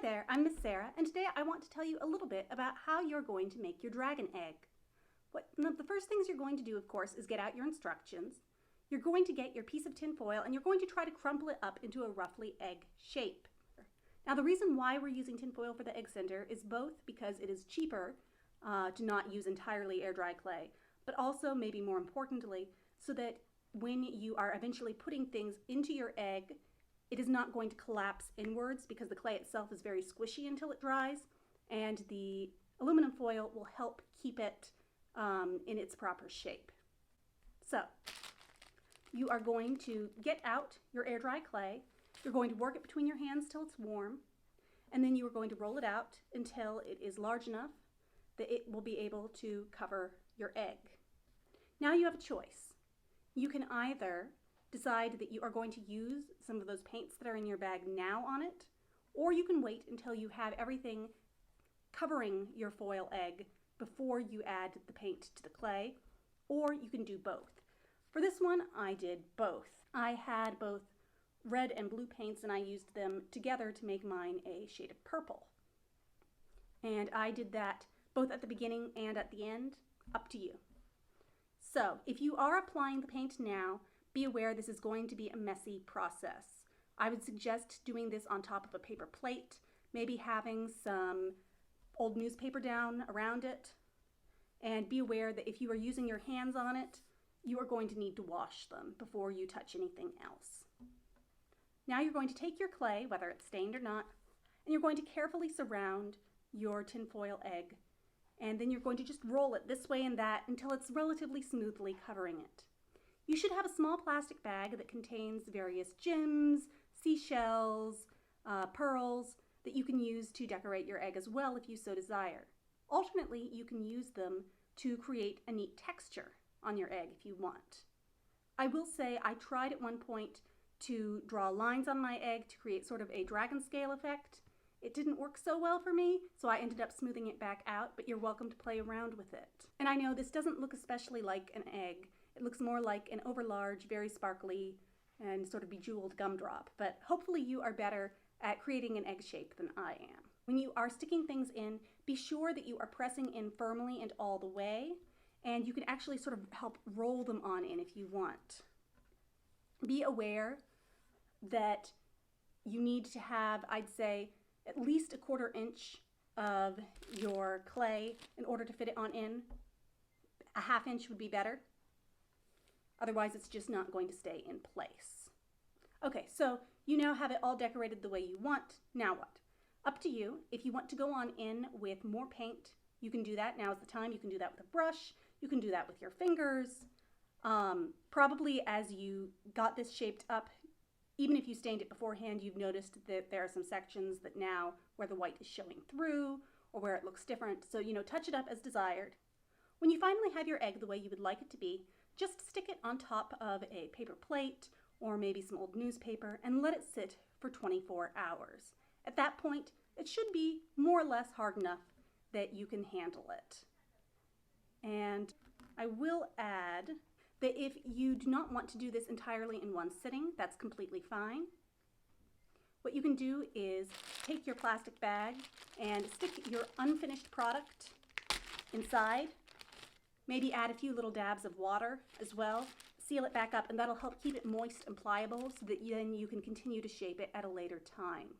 there, I'm Miss Sarah, and today I want to tell you a little bit about how you're going to make your dragon egg. The first things you're going to do, of course, is get out your instructions. You're going to get your piece of tin foil and you're going to try to crumple it up into a roughly egg shape. Now the reason why we're using tin foil for the egg center is both because it is cheaper to not use entirely air dry clay, but also, maybe more importantly, so that when you are eventually putting things into your egg, it is not going to collapse inwards because the clay itself is very squishy until it dries, and the aluminum foil will help keep it in its proper shape. So you are going to get out your air dry clay, you're going to work it between your hands till it's warm, and then you are going to roll it out until it is large enough that it will be able to cover your egg. Now you have a choice. You can either decide that you are going to use some of those paints that are in your bag now on it, or you can wait until you have everything covering your foil egg before you add the paint to the clay, or you can do both. For this one, I did both. I had both red and blue paints and I used them together to make mine a shade of purple. And I did that both at the beginning and at the end, up to you. So if you are applying the paint now, be aware this is going to be a messy process. I would suggest doing this on top of a paper plate, maybe having some old newspaper down around it, and be aware that if you are using your hands on it, you are going to need to wash them before you touch anything else. Now you're going to take your clay, whether it's stained or not, and you're going to carefully surround your tinfoil egg, and then you're going to just roll it this way and that until it's relatively smoothly covering it. You should have a small plastic bag that contains various gems, seashells, pearls that you can use to decorate your egg as well if you so desire. Alternately, you can use them to create a neat texture on your egg if you want. I will say I tried at one point to draw lines on my egg to create sort of a dragon scale effect. It didn't work so well for me, so I ended up smoothing it back out, but you're welcome to play around with it. And I know this doesn't look especially like an egg. It looks more like an overlarge, very sparkly, and sort of bejeweled gumdrop, but hopefully you are better at creating an egg shape than I am. When you are sticking things in, be sure that you are pressing in firmly and all the way, and you can actually sort of help roll them on in if you want. Be aware that you need to have, I'd say, at least 1/4 inch of your clay in order to fit it on in. A 1/2 inch would be better. Otherwise, it's just not going to stay in place. Okay, so you now have it all decorated the way you want. Now what? Up to you. If you want to go on in with more paint, you can do that. Now is the time. You can do that with a brush. You can do that with your fingers. Probably as you got this shaped up, even if you stained it beforehand, you've noticed that there are some sections that now where the white is showing through or where it looks different. So, touch it up as desired. When you finally have your egg the way you would like it to be, just stick it on top of a paper plate or maybe some old newspaper and let it sit for 24 hours. At that point, it should be more or less hard enough that you can handle it. And I will add that if you do not want to do this entirely in one sitting, that's completely fine. What you can do is take your plastic bag and stick your unfinished product inside. Maybe add a few little dabs of water as well. Seal it back up, and that'll help keep it moist and pliable so that then you can continue to shape it at a later time.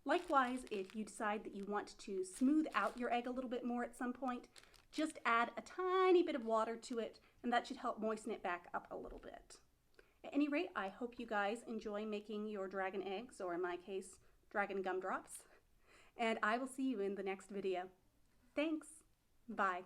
Likewise, if you decide that you want to smooth out your egg a little bit more at some point, just add a tiny bit of water to it, and that should help moisten it back up a little bit. At any rate, I hope you guys enjoy making your dragon eggs, or in my case, dragon gumdrops, and I will see you in the next video. Thanks. Bye.